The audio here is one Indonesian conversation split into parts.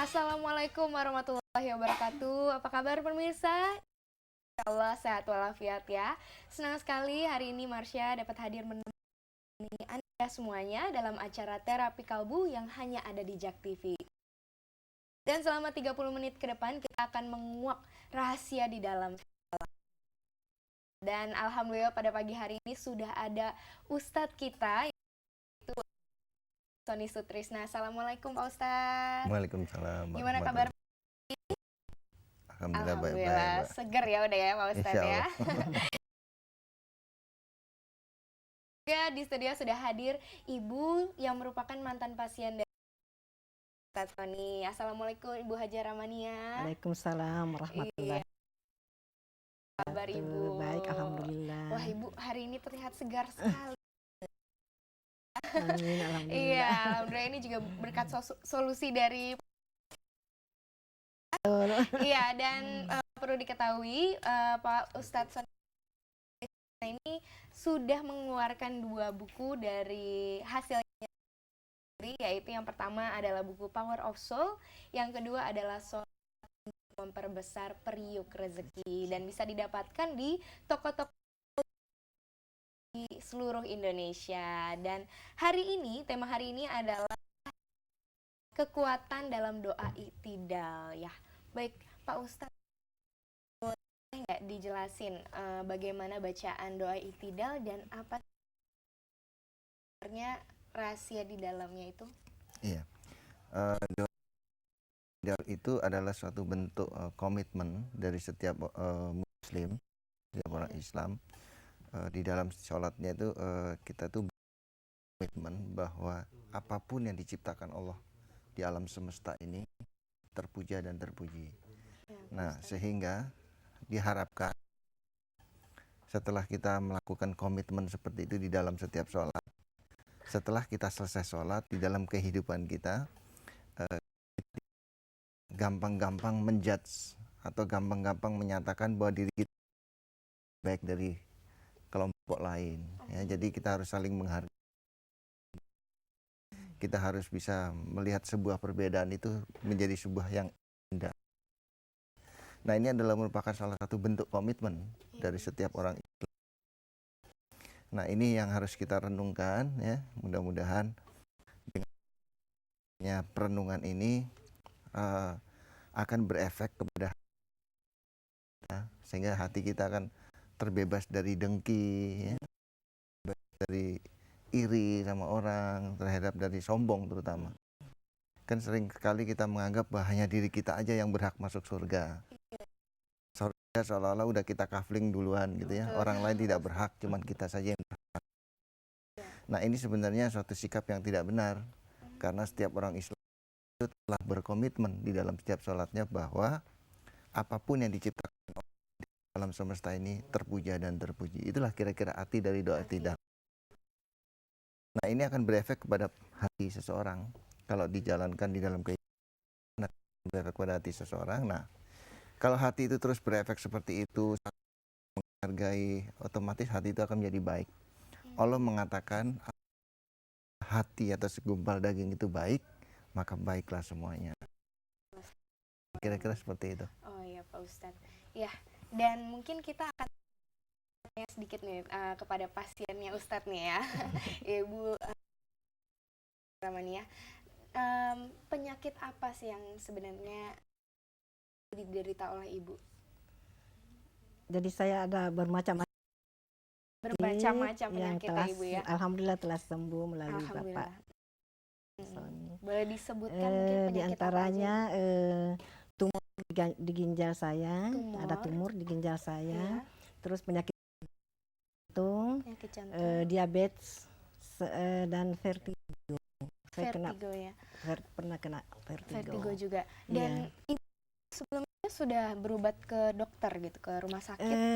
Assalamualaikum warahmatullahi wabarakatuh. Apa kabar pemirsa? Insya Allah sehat walafiat ya. Senang sekali hari ini Marsha dapat hadir menemani Anda semuanya dalam acara Terapi Kalbu yang hanya ada di Jak TV. Dan selama 30 menit ke depan kita akan menguak rahasia di dalam. Dan alhamdulillah pada pagi hari ini sudah ada Ustadz kita, yaitu Sony Sutrisna. Assalamualaikum Pak Ustadz. Waalaikumsalam. Gimana kabar? Alhamdulillah baik-baik, Alhamdulillah Mbak. seger ya udah ya Pak Ustadz ya. Ya, di studio sudah hadir Ibu yang merupakan mantan pasien dari Ustadz Sony. Assalamualaikum Ibu Hajar Ramania. Waalaikumsalam warahmatullahi Kabar Ibu? Baik, alhamdulillah. Wah Ibu hari ini terlihat segar sekali. Amin, alhamdulillah. Iya, alhamdulillah ini juga berkat solusi dari Iya, dan perlu diketahui Pak Ustadz Sony ini sudah mengeluarkan 2 buku dari hasilnya sendiri, yaitu yang pertama adalah buku Power of Soul, yang kedua adalah Soul Memperbesar Periuk Rezeki, dan bisa didapatkan di toko-toko di seluruh Indonesia. Dan tema hari ini adalah kekuatan dalam doa iktidal ya. Baik Pak Ustadz, boleh nggak dijelasin bagaimana bacaan doa iktidal dan apa sebenarnya rahasia di dalamnya itu? Iya. Doa iktidal itu adalah suatu bentuk komitmen dari setiap Muslim, setiap orang Islam. Di dalam sholatnya itu kita tuh komitmen bahwa apapun yang diciptakan Allah di alam semesta ini terpuja dan terpuji. Nah, sehingga diharapkan setelah kita melakukan komitmen seperti itu di dalam setiap sholat, setelah kita selesai sholat, di dalam kehidupan kita gampang-gampang menjudge atau gampang-gampang menyatakan bahwa diri kita baik dari kelompok lain ya. Jadi kita harus saling menghargai. Kita harus bisa melihat sebuah perbedaan itu menjadi sebuah yang indah. Nah, ini adalah merupakan salah satu bentuk komitmen dari setiap orang Islam. Nah, ini yang harus kita renungkan ya. Mudah-mudahan dengan perenungan ini akan berefek kepada kita, sehingga hati kita akan terbebas dari dengki ya, dari iri sama orang, dari sombong terutama. Kan sering sekali kita menganggap bahwa hanya diri kita aja yang berhak masuk surga. Surga seolah-olah udah kita kafling duluan gitu ya. Orang lain tidak berhak, cuman kita saja yang berhak. Nah, ini sebenarnya suatu sikap yang tidak benar, karena setiap orang Islam itu telah berkomitmen di dalam setiap sholatnya bahwa apapun yang diciptakan di alam semesta ini terpuja dan terpuji. Itulah kira-kira arti dari doa iktidal. Nah, ini akan berefek kepada hati seseorang kalau dijalankan di dalam kehidupan, berefek kepada hati seseorang. Nah, kalau hati itu terus berefek seperti itu, menghargai, otomatis hati itu akan menjadi baik. Allah mengatakan hati atau segumpal daging itu baik, maka baiklah semuanya. Kira-kira seperti itu. Oh iya Pak Ustadz. Ya, dan mungkin kita akan tanya sedikit nih kepada pasiennya Ustadz nih ya. Ibu Ramania. Penyakit apa sih yang sebenarnya diderita oleh Ibu? Jadi saya ada bermacam-macam Penyakit telah, ya Ibu ya. alhamdulillah telah sembuh melalui Bapak Sony. Boleh disebutkan mungkin penyakit di antaranya tumor di ginjal saya, ada tumor di ginjal saya, terus penyakit jantung, diabetes dan vertigo. Vertigo ya. Pernah kena Vertigo juga. Dan Ibu sebelumnya sudah berobat ke dokter gitu, ke rumah sakit gitu?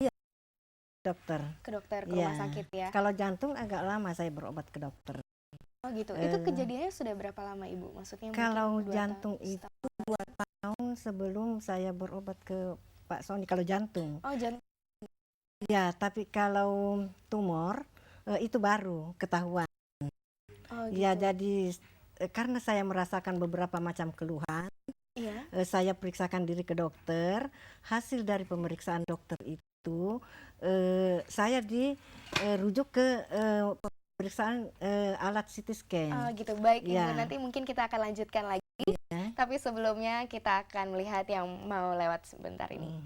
Iya, dokter. Ke dokter, ke rumah sakit ya. Kalau jantung agak lama saya berobat ke dokter. Oh gitu. Itu kejadiannya sudah berapa lama Ibu? Maksudnya kalau jantung itu 2 tahun sebelum saya berobat ke Pak Sony kalau jantung. Oh, jantung. Ya, tapi kalau tumor itu baru ketahuan. Oh, gitu. Ya, jadi karena saya merasakan beberapa macam keluhan, Iya. saya periksakan diri ke dokter. Hasil dari pemeriksaan dokter itu, saya dirujuk ke pemeriksaan alat CT scan. Oh gitu, baik Ibu. Ya. Nanti mungkin kita akan lanjutkan lagi. Ya. Tapi sebelumnya kita akan melihat yang mau lewat sebentar ini.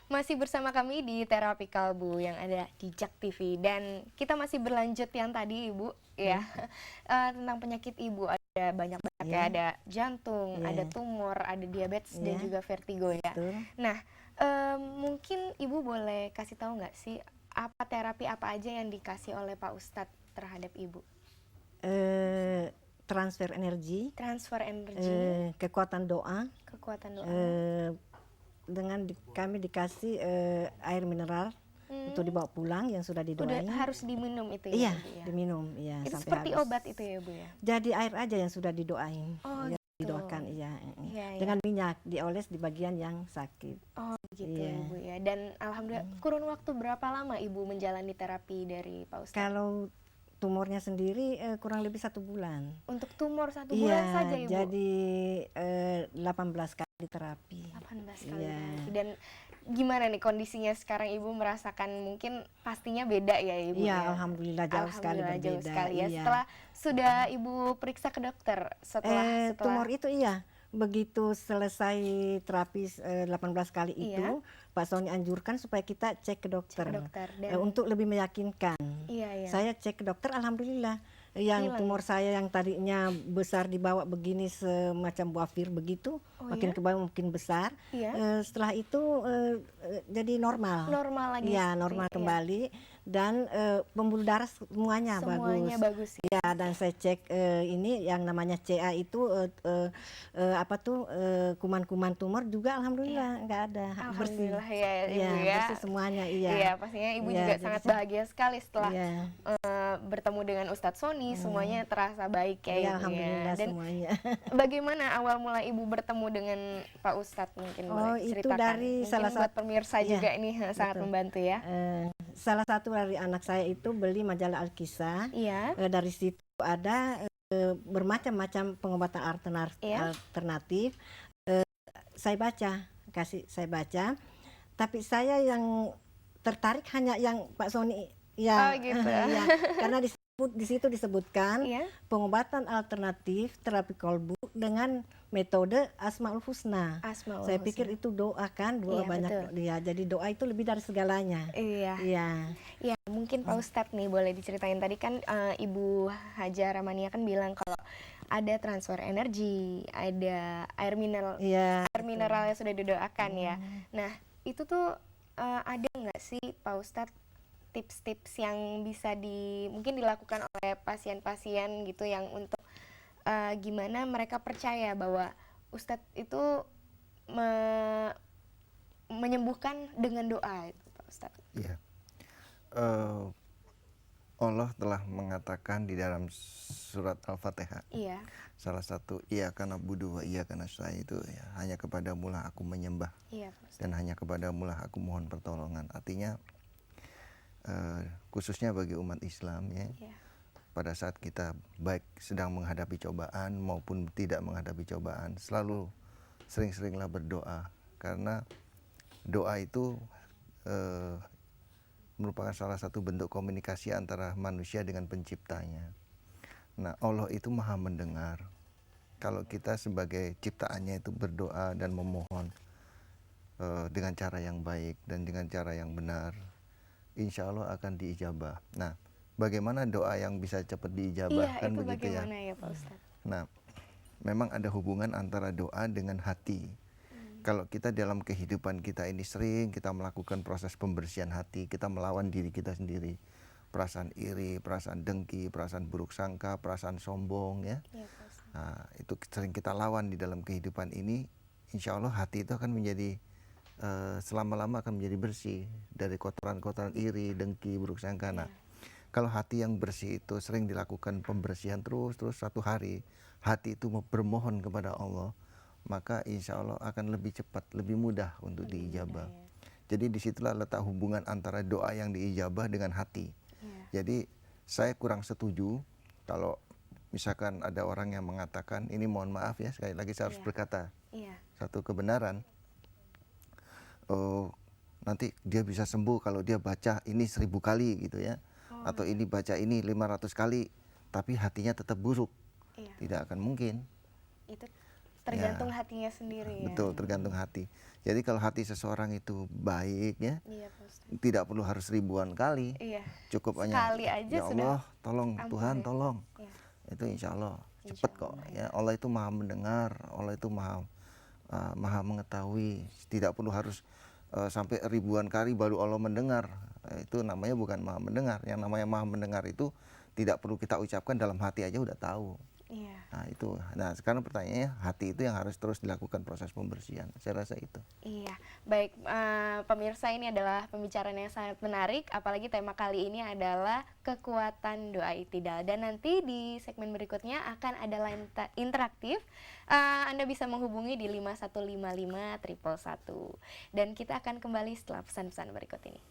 Masih bersama kami di Terapi Kalbu yang ada di Jak TV, dan kita masih berlanjut yang tadi Ibu ya. Tentang penyakit Ibu ada banyak banget ya, ada jantung, ada tumor, ada diabetes dan juga vertigo ya. Betul. Nah, mungkin Ibu boleh kasih tahu nggak sih apa terapi apa aja yang dikasih oleh Pak Ustadz terhadap Ibu? Transfer energi, Transfer energi, kekuatan doa, kekuatan doa. dengan kami dikasih air mineral untuk dibawa pulang yang sudah Udah didoain. harus diminum itu ya, Iya, Ibu ya? diminum, iya, Itu sampai seperti habis. obat itu ya, Bu ya? Jadi air aja yang sudah didoain, Oh, yang gitu. didoakan, iya. Iya, iya. Dengan minyak dioles di bagian yang sakit. Oh gitu Iya. Ibu ya. Dan alhamdulillah, kurun waktu berapa lama Ibu menjalani terapi dari Pak Ustadz? Kalau tumornya sendiri kurang lebih 1 bulan. Untuk tumor 1 Iya, bulan saja Ibu? jadi 18 kali terapi. 18 kali Iya. terapi. Dan gimana nih kondisinya sekarang Ibu merasakan? Mungkin pastinya beda ya Ibu Iya, ya? alhamdulillah jauh sekali Alhamdulillah jauh berbeda. sekali ya. Iya. Setelah sudah Ibu periksa ke dokter? Setelah Tumor itu iya, begitu selesai terapi 18 kali itu, Iya. Pak Sony anjurkan supaya kita cek ke dokter, ke dokter. Dan untuk lebih meyakinkan. iya, iya. Saya cek ke dokter, alhamdulillah yang Hilang. tumor saya yang tadinya besar dibawa begini semacam buafir begitu, Oh, makin iya? ke bawah makin besar. Iya. Setelah itu jadi normal. Normal lagi. Iya, seperti- normal iya. kembali, dan pembuluh darah semuanya Semuanya bagus ya. Ya, dan saya cek ini yang namanya CA itu kuman-kuman tumor juga alhamdulillah nggak ada, bersih. Alhamdulillah ya Ibu Iya, ya. bersih semuanya, iya. Iya, pastinya Ibu Iya, juga jadi sangat saya- bahagia sekali setelah Iya. bertemu dengan Ustadz Sony. Semuanya terasa baik ya Iya, Ibu ya. alhamdulillah Dan semuanya. bagaimana awal mula Ibu bertemu dengan Pak Ustadz, mungkin Oh, boleh itu ceritakan? dari Mungkin salah buat satu- pemirsa iya, juga ini sangat betul. membantu ya. Salah satu dari anak saya itu beli majalah Al-Kisah. Iya. Dari situ ada bermacam-macam pengobatan Iya. alternatif. Saya baca, tapi saya yang tertarik hanya yang Pak Sony, Oh, ya. gitu. Ya, karena di situ disebutkan Iya. pengobatan alternatif terapi kolbu dengan metode Asmaul Husna. Asmaul Saya Husna. pikir itu doa kan, doa Iya, banyak betul. dia. Jadi doa itu lebih dari segalanya. Iya. Iya. Ya, mungkin Pak Ustadz nih boleh diceritain, tadi kan Ibu Haja Ramania kan bilang kalau ada transfer energi, ada air mineral, Iya. air mineral yang sudah didoakan ya. Nah, itu tuh ada nggak sih Pak Ustadz tips-tips yang bisa mungkin dilakukan oleh pasien-pasien gitu, yang untuk gimana mereka percaya bahwa Ustadz itu menyembuhkan dengan doa itu, Pak Ustadz? Iya. eh, Allah telah mengatakan di dalam surat Al-Fatihah, Iya. salah satu iyyaka na'budu wa iyyaka nasta'in, itu ya, hanya kepadamu lah aku menyembah Iya, Pak Ustadz. dan hanya kepadamu lah aku mohon pertolongan. Artinya khususnya bagi umat Islam ya, Iya. pada saat kita baik sedang menghadapi cobaan maupun tidak menghadapi cobaan, selalu sering-seringlah berdoa, karena doa itu merupakan salah satu bentuk komunikasi antara manusia dengan penciptanya. Nah, Allah itu maha mendengar. Kalau kita sebagai ciptaannya itu berdoa dan memohon dengan cara yang baik dan dengan cara yang benar, insya Allah akan diijabah. Nah, bagaimana doa yang bisa cepat diijabah? Iya, Kan itu begitu ya. bagaimana ya Pak Ustadz? Nah, memang ada hubungan antara doa dengan hati. Kalau kita dalam kehidupan kita ini sering kita melakukan proses pembersihan hati, kita melawan diri kita sendiri. Perasaan iri, perasaan dengki, perasaan buruk sangka, perasaan sombong ya. Iya, Pak Ustadz. Nah, itu sering kita lawan di dalam kehidupan ini. Insya Allah hati itu akan menjadi selama-lama akan menjadi bersih dari kotoran-kotoran iri, dengki, buruk sangka. Nah, kalau hati yang bersih itu sering dilakukan pembersihan terus satu hari, hati itu bermohon kepada Allah, maka insya Allah akan lebih cepat, lebih mudah untuk diijabah. Jadi disitulah letak hubungan antara doa yang diijabah dengan hati. Jadi saya kurang setuju kalau misalkan ada orang yang mengatakan, ini mohon maaf ya, sekali lagi saya harus berkata satu kebenaran, nanti dia bisa sembuh kalau dia baca ini 1000 kali gitu ya, atau ini baca ini 500 kali, tapi hatinya tetap buruk. Tidak akan mungkin. Itu tergantung hatinya sendiri ya. Betul, tergantung hati. Jadi kalau hati seseorang itu baik ya, Iya, Pak Ustadz. tidak perlu harus ribuan kali, Iya. cukup hanya Sekali aja ya sudah Allah tolong, ampun Tuhan ya. tolong. Iya. Itu insya Allah cepat kok ya. Allah itu maha mendengar, Allah itu maha mengetahui. Tidak perlu harus sampai ribuan kali baru Allah mendengar. Itu namanya bukan maha mendengar. Yang namanya maha mendengar itu tidak perlu kita ucapkan, dalam hati aja udah tahu. Iya. Nah itu. Nah sekarang pertanyaannya, hati itu yang harus terus dilakukan proses pembersihan. Saya rasa itu. Iya, baik pemirsa, ini adalah pembicaraan yang sangat menarik, apalagi tema kali ini adalah kekuatan doa i'tidal. Dan nanti di segmen berikutnya akan ada line interaktif, Anda bisa menghubungi di 5155 111. Dan kita akan kembali setelah pesan-pesan berikut ini.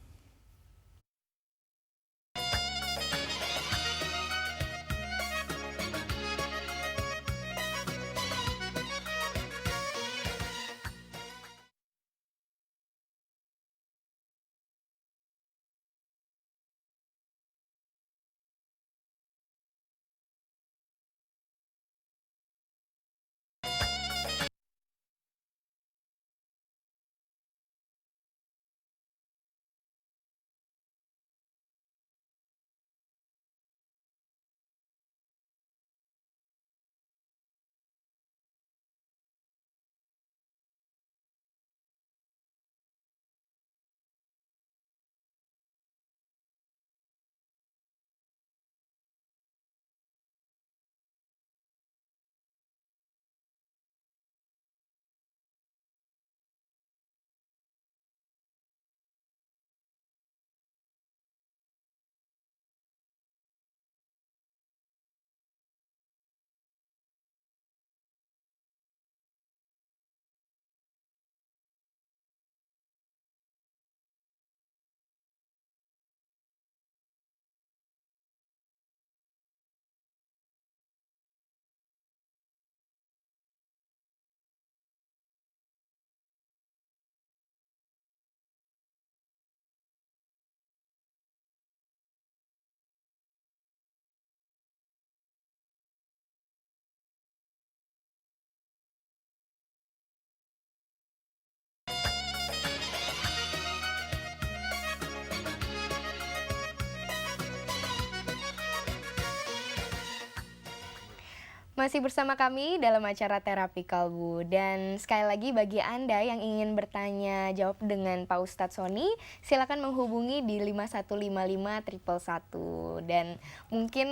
Masih bersama kami dalam acara Terapi Kalbu. Dan sekali lagi bagi Anda yang ingin bertanya jawab dengan Pak Ustadz Sony, silakan menghubungi di 5155 111. Dan mungkin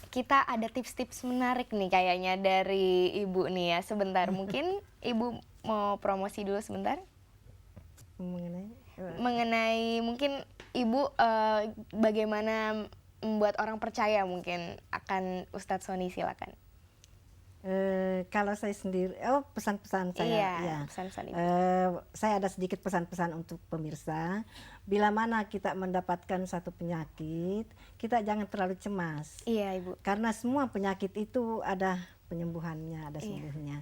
kita ada tips-tips menarik nih kayaknya dari Ibu nih ya. Sebentar, mungkin Ibu mau promosi dulu sebentar? Mengenai Mengenai mungkin Ibu bagaimana membuat orang percaya mungkin akan Ustadz Sony, silakan. Kalau saya sendiri, pesan-pesan saya, Iya, ya. pesan-pesan Ibu. Saya ada sedikit pesan-pesan untuk pemirsa. Bila mana kita mendapatkan satu penyakit, kita jangan terlalu cemas. Iya, Ibu. Karena semua penyakit itu ada penyembuhannya, ada Iya. sembuhnya.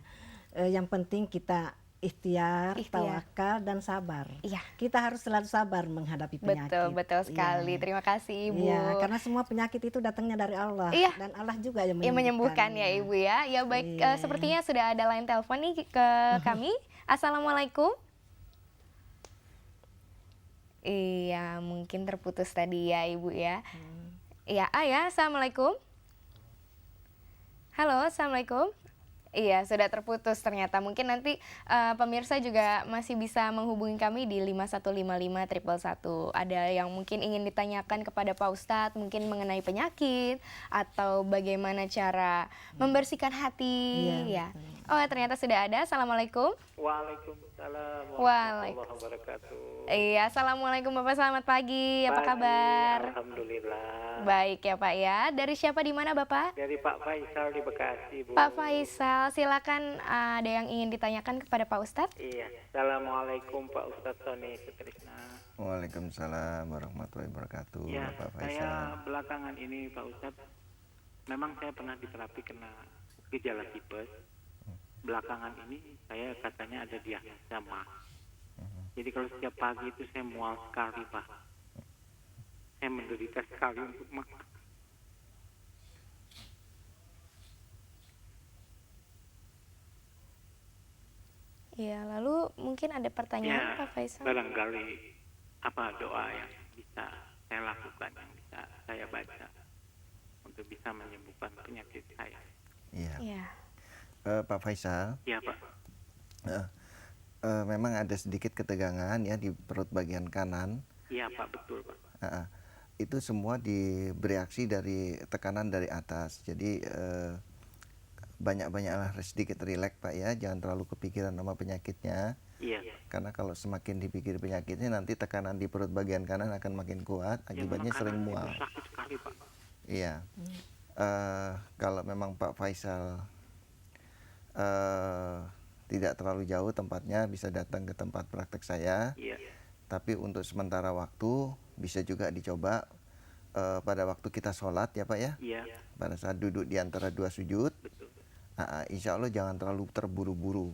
Yang penting kita ikhtiar, Ikhtiar. tawakal, dan sabar. Iya. Kita harus selalu sabar menghadapi penyakit. Betul sekali. Iya. Terima kasih Ibu. Iya, karena semua penyakit itu datangnya dari Allah. Iya. Dan Allah juga yang Yang menyembuhkan ya Ibu ya. Ya baik, Iya. sepertinya sudah ada line telepon nih ke kami. Assalamualaikum. Iya, mungkin terputus tadi ya Ibu ya. Iya, Ayah, Assalamualaikum. Halo, Assalamualaikum. Iya, sudah terputus ternyata. Mungkin nanti pemirsa juga masih bisa menghubungi kami di 5155 111. Ada yang mungkin ingin ditanyakan kepada Pak Ustadz, mungkin mengenai penyakit atau bagaimana cara membersihkan hati. Iya, Ya. betul. Oh, ternyata sudah ada. Assalamualaikum. Waalaikumsalam Waalaikumsalam. warahmatullahi wabarakatuh. Iya, Assalamualaikum Bapak, selamat pagi. Apa Pagi, kabar? Alhamdulillah. Baik ya Pak ya. Dari siapa, di mana Bapak? Dari Pak Faisal di Bekasi, Bu. Pak Faisal, silakan, ada yang ingin ditanyakan kepada Pak Ustadz? Iya. Assalamualaikum Pak Ustadz Sony Sutrisna. Waalaikumsalam warahmatullahi wabarakatuh, Ya, Bapak saya Faisal. belakangan ini Pak Ustadz, memang saya pernah diterapi kena gejala tipes. Belakangan ini saya katanya ada diagnosa MAH. Jadi kalau setiap pagi itu saya mual sekali, Pak. Saya menderita sekali untuk makan. Iya, lalu mungkin ada pertanyaan Ya, Pak Faisal? barangkali apa doa yang bisa saya lakukan, yang bisa saya baca untuk bisa menyembuhkan penyakit saya. Iya. Iya. Pak Faisal, Ya, Pak. memang ada sedikit ketegangan ya di perut bagian kanan. Iya, Pak, betul, Pak. Itu semua bereaksi dari tekanan dari atas. Jadi banyak-banyaklah sedikit rileks Pak ya, jangan terlalu kepikiran sama penyakitnya. Iya. Karena kalau semakin dipikir penyakitnya, nanti tekanan di perut bagian kanan akan makin kuat, akibatnya Yang sering makanan mual. itu sakit sekali, Pak. Iya. Kalau memang Pak Faisal tidak terlalu jauh tempatnya, bisa datang ke tempat praktek saya. Iya. Tapi untuk sementara waktu bisa juga dicoba pada waktu kita sholat ya Pak ya. Iya. Pada saat duduk di antara dua sujud, Betul. insya Allah jangan terlalu terburu-buru.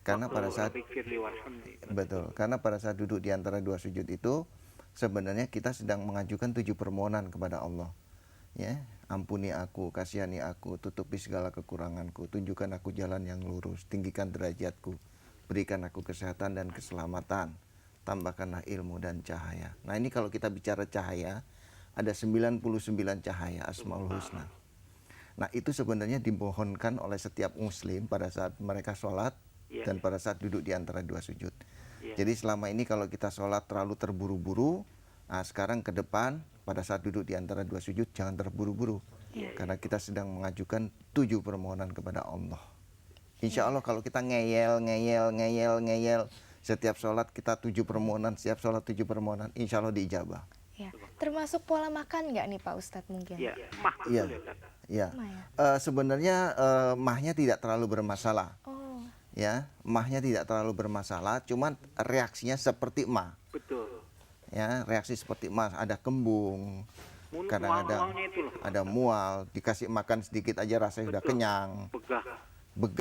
Karena pada saat betul, karena pada saat duduk di antara dua sujud itu sebenarnya kita sedang mengajukan 7 permohonan kepada Allah. Ya, ampuni aku, kasihani aku, tutupi segala kekuranganku, tunjukkan aku jalan yang lurus, tinggikan derajatku, berikan aku kesehatan dan keselamatan, tambahkanlah ilmu dan cahaya. Nah, ini kalau kita bicara cahaya, ada 99 cahaya Asmaul Husna. Nah, itu sebenarnya dimohonkan oleh setiap muslim pada saat mereka sholat dan pada saat duduk di antara dua sujud. Jadi selama ini kalau kita sholat terlalu terburu-buru, sekarang ke depan pada saat duduk di antara dua sujud jangan terburu-buru. Karena kita sedang mengajukan 7 permohonan kepada Allah. Insya Allah kalau kita ngeyel, setiap sholat kita 7 permohonan, setiap sholat 7 permohonan, insya Allah diijabah. Ya. Termasuk pola makan nggak nih Pak Ustadz mungkin? Iya. Mah, Iya. betul ya, Kak? Ya. Mah ya? Sebenarnya mahnya tidak terlalu bermasalah. Oh, Ya, mahnya tidak terlalu bermasalah, cuman reaksinya seperti mah. Betul. Ya, reaksi seperti mah, ada kembung, kadang Mual-mualnya itu loh. ada mual, dikasih makan sedikit aja rasanya sudah Betul. kenyang. Begah.